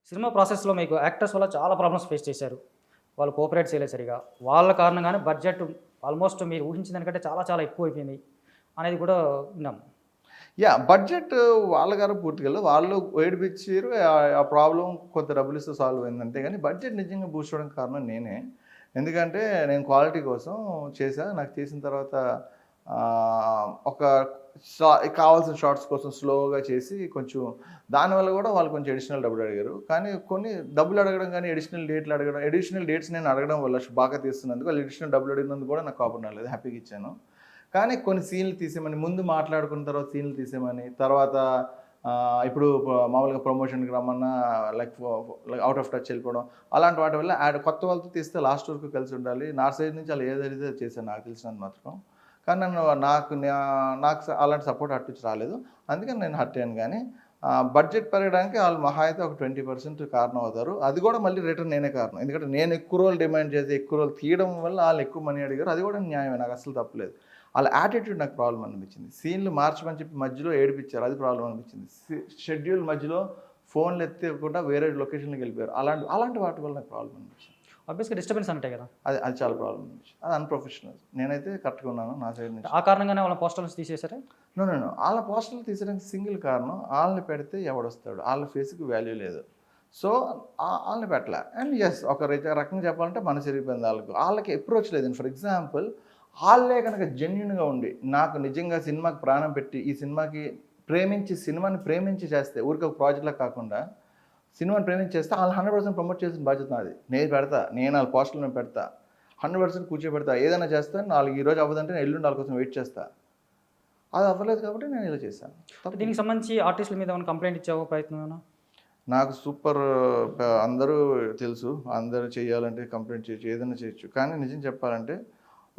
Cinema ప్రాసెస్‌లో మీకు actors వల్ల చాలా ప్రాబ్లమ్స్ ఫేస్ చేశారు. వాళ్ళు కోఆపరేట్ చేయలేదు సరిగ్గా. వాళ్ళ కారణంగానే బడ్జెట్ ఆల్మోస్ట్ మీరు ఊహించిన దానికంటే చాలా చాలా ఎక్కువైపోయింది అనేది కూడా విన్నాం. బడ్జెట్ వాళ్ళ గారు పూర్తిగా వాళ్ళు ఏడిపిచ్చారు. ఆ ప్రాబ్లమ్ కొంత డబ్బులిస్తే సాల్వ్ అయింది అంతే గాని బడ్జెట్ నిజంగా బూస్ట్ అవ్వడానికి కారణం నేనే. ఎందుకంటే నేను క్వాలిటీ కోసం చేశా. నాకు చేసిన తర్వాత ఒక కావాల్సిన షాట్స్ కోసం స్లోగా చేసి కొంచెం దానివల్ల కూడా వాళ్ళు కొంచెం అడిషనల్ డబ్బులు అడిగారు. కానీ కొన్ని డబ్బులు అడగడం కానీ అడిషనల్ డేట్స్ నేను అడగడం వల్ల బాగా తీస్తున్నందుకు వాళ్ళు అడిషనల్ డబ్బులు అడిగినందుకు కూడా నాకు కోపం రాలేదు. హ్యాపీగా ఇచ్చాను. కానీ కొన్ని సీన్లు తీసేయమని ముందు మాట్లాడుకున్న తర్వాత సీన్లు తీసేయమని తర్వాత ఇప్పుడు మామూలుగా ప్రమోషన్కి రమ్మన్నా లైక్ అవుట్ ఆఫ్ టచ్ వెళ్ళిపోవడం అలాంటి వాటి వల్ల కొత్త వాళ్ళతో తీస్తే లాస్ట్ వరకు కలిసి ఉండాలి. నా సైడ్ నుంచి వాళ్ళు ఏదైతే చేశాను నాకు తెలిసినంత మాత్రం. కానీ నాకు అలాంటి సపోర్ట్ అటు నుంచి రాలేదు. అందుకని నేను హర్ట్ అయ్యాను. కానీ బడ్జెట్ పెరగడానికి వాళ్ళు మహా అయితే ఒక 20% కారణం అవుతారు. అది కూడా మళ్ళీ రిటర్న్ నేనే కారణం. ఎందుకంటే నేను ఎక్కువ రోజులు డిమాండ్ చేసి ఎక్కువ రోజులు తీయడం వల్ల వాళ్ళు ఎక్కువ మనీ అడిగారు. అది కూడా న్యాయమే, నాకు అసలు తప్పలేదు. వాళ్ళ యాటిట్యూడ్ నాకు ప్రాబ్లం అనిపించింది. సీన్లు మార్చమని చెప్పి మధ్యలో ఏడిపించారు, అది ప్రాబ్లం అనిపించింది. షెడ్యూల్ మధ్యలో ఫోన్లు ఎత్తకుండా వేరే లొకేషన్కి వెళ్ళిపోయారు. అలాంటి వాటి వల్ల నాకు ప్రాబ్లం అనిపించింది. ఆబ్వియస్‌గా డిస్టర్బెన్స్ ఉంటాయి కదా! అది చాలా ప్రాబ్లం అనిపించింది. అది అన్‌ప్రొఫెషనల్. నేనైతే కరెక్ట్‌గా ఉన్నాను నా సైడ్ నుంచి. ఆ కారణంగానే వాళ్ళ పోస్టర్స్ తీసేసారా? నో. వాళ్ళ పోస్టర్లు తీసడానికి సింగిల్ కారణం వాళ్ళని పెడితే ఎవడొస్తాడు, వాళ్ళ ఫేస్కి వాల్యూ లేదు. సో వాళ్ళని పెట్టలే. అండ్ ఒక రకంగా చెప్పాలంటే మన చిరిగిపోయింది వాళ్ళకి అప్రోచ్ లేదండి. ఫర్ ఎగ్జాంపుల్ వాళ్ళే కనుక జెన్యున్గా ఉండి నాకు నిజంగా సినిమాకి ప్రాణం పెట్టి ఈ సినిమాని ప్రేమించి చేస్తే ఊరికి ఒక ప్రాజెక్ట్లా కాకుండా సినిమాని ప్రేమించి చేస్తే వాళ్ళు 100% ప్రమోట్ చేసిన బాధ్యత నాది. నేను వాళ్ళ పోస్టర్లు నేను పెడతా, 100% కూర్చోబెడతా, ఏదైనా చేస్తాను. నాలుగు ఈరోజు అవ్వదంటే నేను ఎల్లుండి వాళ్ళ కోసం వెయిట్ చేస్తా. అది అవ్వలేదు కాబట్టి నేను ఇలా చేశాను. దీనికి సంబంధించి ఆర్టిస్టుల మీద ఏమైనా కంప్లైంట్ ఇచ్చే ప్రయత్నం ఏమైనా? నాకు సూపర్ అందరూ తెలుసు, అందరూ చేయాలంటే కంప్లైంట్ చేయొచ్చు, ఏదైనా చేయొచ్చు. కానీ నిజం చెప్పాలంటే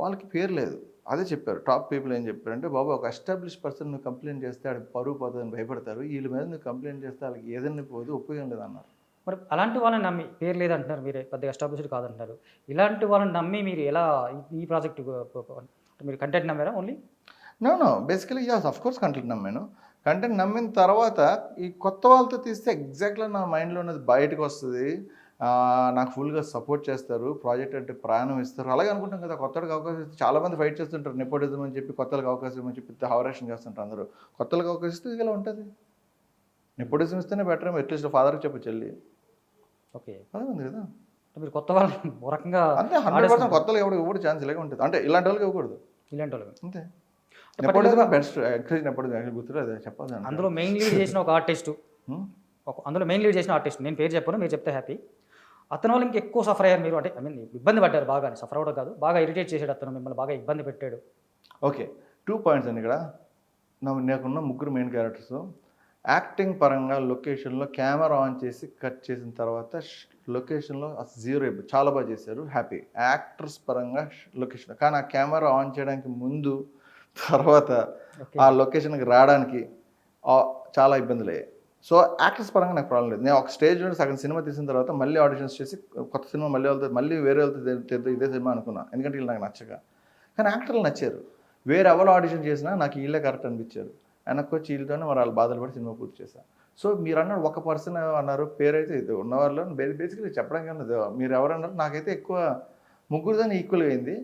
వాళ్ళకి పేరు లేదు. అదే చెప్పారు టాప్ పీపుల్. ఏం చెప్పారంటే, బాబు ఒక ఎస్టాబ్లిష్ పర్సన్ నువ్వు కంప్లైంట్ చేస్తే ఆడికి పరువు పోతుందని భయపడతారు, వీళ్ళ మీద నువ్వు కంప్లైంట్ చేస్తే వాళ్ళకి ఏదైనా పోదు, ఉపయోగం లేదన్నారు. మరి అలాంటి వాళ్ళని నమ్మి పేరు లేదంటున్నారు మీరే, పెద్దగా ఎస్టాబ్లిష్డ్ కాదంటున్నారు. ఇలాంటి వాళ్ళని నమ్మి మీరు ఎలా ఈ ప్రాజెక్ట్ మీరు కంటెంట్ నమ్మారా only? No. Basically of course content నమ్మాను. కంటెంట్ నమ్మిన తర్వాత ఈ కొత్త వాళ్ళతో తీస్తే ఎగ్జాక్ట్గా నా మైండ్లో ఉన్నది బయటకు వస్తుంది. నాకు ఫుల్గా సపోర్ట్ చేస్తారు, ప్రాజెక్ట్ అంటే ప్రాణం ఇస్తారు. అలాగే అనుకుంటాం కదా, కొత్తలకు అవకాశం ఇస్తే చాలామంది ఫైట్ చేస్తుంటారు. నెపోటిజం అని చెప్పి కొత్తలకు అవకాశం ఇవ్వమని చెప్పి హవరేషన్ చేస్తుంటారు అందరూ. కొత్తలకు అవకాశం ఇస్తే ఇలా ఉంటుంది. నెపోటిజం ఇస్తేనే బెటర్, అట్లీస్ట్ ఫాదర్కి చెప్పచ్చు వెళ్ళి. ఓకే, అదే ఉంది కదా. మీరు కొత్త వాళ్ళని ఓ రకంగా అంతే 100% కొత్తలు ఇవ్వకూడదు, ఛాన్స్ ఇలాగే ఉంటుంది. అంటే ఇలాంటి వాళ్ళకి ఇవ్వకూడదు, ఇలాంటి వాళ్ళు అంతే. నెపోటిజం బెస్ట్, యాక్చువల్లీ నెపోటిజం గుర్తులేదు, అదే చెప్పాలి. అందులో మెయిన్ లీడ్ చేసిన ఒక ఆర్టిస్టు, నేను పేరు చెప్పను, మీరు చెప్తే హ్యాపీ. అతను వాళ్ళు ఇంకెక్కువ సఫర్ అయ్యారు మీరు, అంటే ఇబ్బంది పడ్డారు బాగా. సఫర్ అవ్వడం కాదు, బాగా ఇరిటేట్ చేశాడు అతను, మిమ్మల్ని బాగా ఇబ్బంది పెట్టాడు. ఓకే, 2 పాయింట్స్ అండి ఇక్కడ. నాకున్న ముగ్గురు మెయిన్ క్యారెక్టర్స్ యాక్టింగ్ పరంగా లొకేషన్లో కెమెరా ఆన్ చేసి కట్ చేసిన తర్వాత లొకేషన్లో జీరో చాలా బాగా చేశారు, హ్యాపీ. యాక్టర్స్ పరంగా లొకేషన్, కానీ ఆ కెమెరా ఆన్ చేయడానికి ముందు తర్వాత ఆ లొకేషన్కి రావడానికి చాలా ఇబ్బందులు అయ్యాయి. సో యాక్టర్స్ పరంగా నాకు ప్రాబ్లం లేదు. నేను ఒక స్టేజ్ నుండి సగం సినిమా తీసిన తర్వాత మళ్ళీ ఆడిషన్స్ చేసి కొత్త సినిమా మళ్ళీ వేరే వాళ్ళతో ఇదే సినిమా అనుకున్నాను, ఎందుకంటే వీళ్ళు నాకు నచ్చక. కానీ యాక్టర్లు నచ్చారు. వేరే ఎవరు ఆడిషన్ చేసినా నాకు వీళ్ళే కరెక్ట్ అనిపించారు. వెనక్కి వచ్చి వీళ్ళతోనే వాళ్ళు బాధలు పడి సినిమా పూర్తి చేశాను. సో మీరు అన్నారు ఒక పర్సన్ అన్నారు, పేరైతే ఇది ఉన్నవాళ్ళు బేసికలీ చెప్పడానికి అన్నది మీరు ఎవరన్నారు. నాకైతే ఎక్కువ ముగ్గురుదాన్ని ఈక్వల్గా అయింది.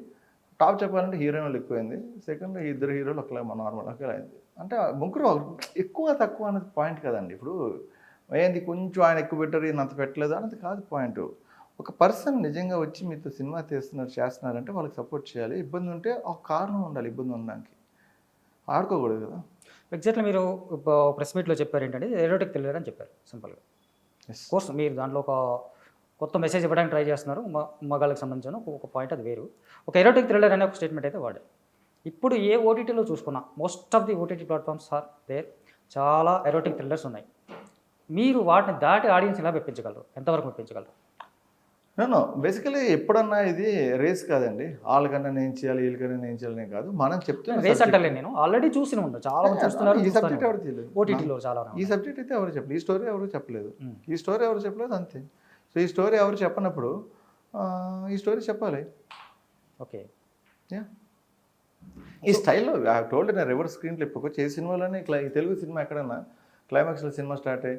టాప్ చెప్పాలంటే హీరోయిన్ వాళ్ళు ఎక్కువైంది, సెకండ్ ఇద్దరు హీరోలు ఒకలాగా నార్మల్ ఒకేలా అయింది. అంటే ముగ్గురు ఎక్కువ తక్కువ అనేది పాయింట్ కదండి. ఇప్పుడు ఏంది కొంచెం ఆయన ఎక్కువ పెట్టారు, ఈయన అంత పెట్టలేదు అనేది కాదు పాయింట్. ఒక పర్సన్ నిజంగా వచ్చి మీతో సినిమా చేస్తున్నారంటే వాళ్ళకి సపోర్ట్ చేయాలి. ఇబ్బంది ఉంటే ఒక కారణం ఉండాలి, ఇబ్బంది ఉండడానికి ఆడుకోకూడదు కదా. ఎగ్జాక్ట్లీ మీరు ప్రెస్ మీట్లో చెప్పారు ఏంటంటే ఎరోటిక్ థ్రిల్లర్ అని చెప్పారు సింపుల్గా. కోర్స్ మీరు దాంట్లో ఒక కొత్త మెసేజ్ ఇవ్వడానికి ట్రై చేస్తున్నారు, మగాళ్ళకి సంబంధించిన ఒక పాయింట్, అది వేరు. ఒక ఎరోటిక్ థ్రిల్లర్ అనే ఒక స్టేట్మెంట్ అయితే వాడే. ఇప్పుడు ఏ ఓటీటీలో చూసుకున్నా most of the OTT platforms are there, చాలా ఎరోటిక్ థ్రిల్లర్స్ ఉన్నాయి. మీరు వాటిని దాటి ఆడియన్స్ ఎలా మెప్పించగలరు, ఎంతవరకు మెప్పించగలరు? నో బేసికలీ ఎప్పుడన్నా ఇది రేస్ కాదండి. వాళ్ళకన్నా నేను చేయాలి, వీళ్ళకన్నా నేను చేయాలని కాదు. మనం చెప్తున్నా రేస్ అంటలే, నేను ఆల్రెడీ చూసి ఉంటాను, చాలా మంది చూస్తున్నారు. ఈ సబ్జెక్ట్ ఎవరు తెలియదు ఓటీటీలో చాలా, ఈ సబ్జెక్ట్ అయితే ఎవరు చెప్పలేదు, ఈ స్టోరీ ఎవరు చెప్పలేదు అంతే. సో ఈ స్టోరీ ఎవరు చెప్పనప్పుడు ఈ స్టోరీ చెప్పాలి. ఓకే, ఈ స్టైల్లో టోల్డ్ నేను రివర్స్ స్క్రీన్ ప్లే ఇప్పుడు వచ్చే సినిమాలోనే తెలుగు సినిమా ఎక్కడన్నా క్లైమాక్స్లో సినిమా స్టార్ట్ అయ్యి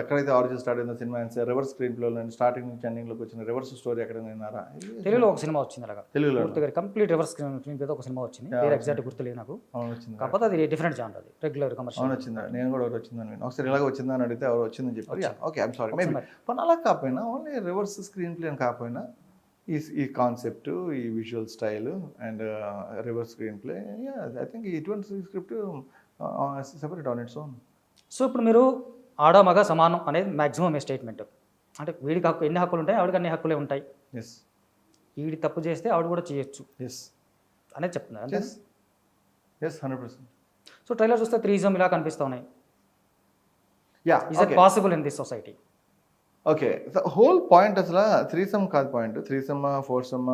ఎక్కడైతే ఆరిజిన్ స్టార్ట్ అయిందో సినిమా రివర్స్ స్క్రీన్ ప్లేలో స్టార్టింగ్ నుంచి ఎండింగ్లోకి వచ్చిన రివర్స్ స్టోరీ ఎక్కడ విన్నారా? తెలుగులో ఒక సినిమా వచ్చింది అలాగా, తెలుగులో పూర్తిగా కంప్లీట్ రివర్స్ స్క్రీన్ మీద ఒక సినిమా వచ్చింది, పేరు ఎగ్జాక్ట్ గుర్తులేదు నాకు. అవును వచ్చింది, కాకపోతే అది డిఫరెంట్ జానర్, అది రెగ్యులర్ కమర్షియల్. అవును వచ్చిందా? నేను కూడా ఒకటి వచ్చిందని విన్నాను. ఒకసారి ఇలాగ వచ్చిందని అడిగితే ఎవరు వచ్చిందని చెప్పారు. Okay, I'm sorry, maybe. पण అలా కాకపోయినా ఓన్లీ రివర్స్ స్క్రీన్ ప్లే అని కాకపోయినా ఈ కాన్సెప్ట్, ఈ visual style and reverse screenplay, I think ఇటువంటి script separate on its own. So ఇప్పుడు మీరు ఆడ మగ సమానం అనేది మ్యాక్సిమం మీ స్టేట్మెంట్, అంటే వీడికి హక్కు ఎన్ని హక్కులు ఉంటాయి, ఆవిడకి అన్ని హక్కులే ఉంటాయి, ఎస్ వీడి తప్పు చేస్తే ఆవిడ కూడా చేయొచ్చు ఎస్ అనేది చెప్తున్నారు అంటే. Yes yes 100%. సో ట్రైలర్ చూస్తే త్రీజం ఇలా కనిపిస్తూ ఉన్నాయి. Yeah, is it possible in this society? Okay, whole point అసలు త్రీసమ్ కాదు పాయింట్. త్రీసమ్ ఫోర్సమ్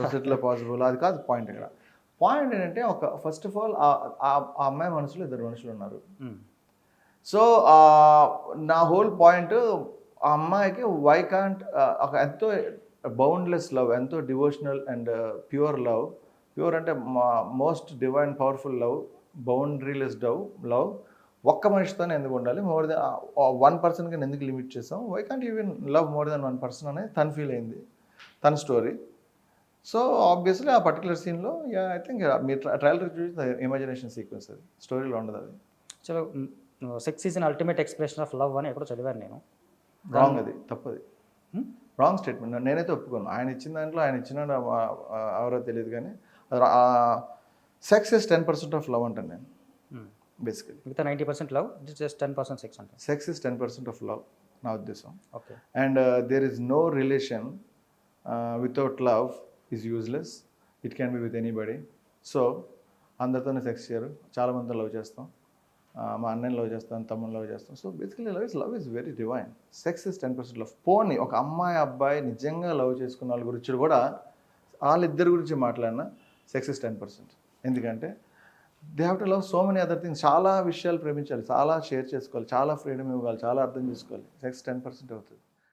సొసైటీలో పాసిబుల్ అది కాదు పాయింట్. ఇక్కడ పాయింట్ ఏంటంటే ఒక ఫస్ట్ ఆఫ్ ఆల్ ఆ అమ్మాయి మనసులో ఇద్దరు మనుషులు ఉన్నారు. సో నా హోల్ పాయింట్, ఆ అమ్మాయికి వై కాంట్ ఒక ఎంతో బౌండ్లెస్ లవ్, ఎంతో devotional and pure love, pure అంటే most divine powerful love, boundaryless love ఒక్క మనిషితోనే ఎందుకు ఉండాలి, మోర్ దెన్ 1 person కి ఎందుకు లిమిట్ చేసాం, why can't even love more than 1 person అనేది తను ఫీల్ అయింది, తన స్టోరీ. సో ఆబ్వియస్లీ ఆ పర్టికులర్ సీన్లో ఐ థింక్ మీరు ట్రైలర్ చూసి ఇమాజినేషన్ సీక్వెన్స్, అది స్టోరీలో ఉండదు. అది చలో, sex is an ultimate expression of love అని ఎక్కడో చదివాను నేను. రాంగ్, అది తప్పది, రాంగ్ స్టేట్మెంట్. నేనైతే ఒప్పుకోను. ఆయన ఇచ్చిన దాంట్లో ఆయన ఇచ్చిన ఎవరో తెలియదు, కానీ సెక్స్ ఇస్ 10% ఆఫ్ లవ్ అంటాను నేను బేసికలీ. మిగతా 90% లవ్, జస్ట్ 10% సెక్స్ అంటే. సెక్స్ ఇస్ 10% ఆఫ్ లవ్ నా ఉద్దేశం. Okay. And there is no relation without love is useless. It can be with anybody. So అందరితోనే సెక్స్ చేయరు, చాలామందితో లవ్ చేస్తాం. మా అన్నని లవ్ చేస్తాను, తమ్ముని లవ్ చేస్తాం. So basically love is very divine. Sex is 10% love. పోనీ ఒక అమ్మాయి అబ్బాయి నిజంగా లవ్ చేసుకున్న వాళ్ళ గురించి కూడా, వాళ్ళిద్దరి గురించి మాట్లాడినా సెక్స్ ఇస్ 10%. ఎందుకంటే they have to love so many other things. చాలా విషయాలు ప్రేమించాలి, చాలా షేర్ చేసుకోవాలి, చాలా ఫ్రీడమ్ ఇవ్వాలి, చాలా అర్థం చేసుకోవాలి. సెక్స్ 10% అవుతుంది.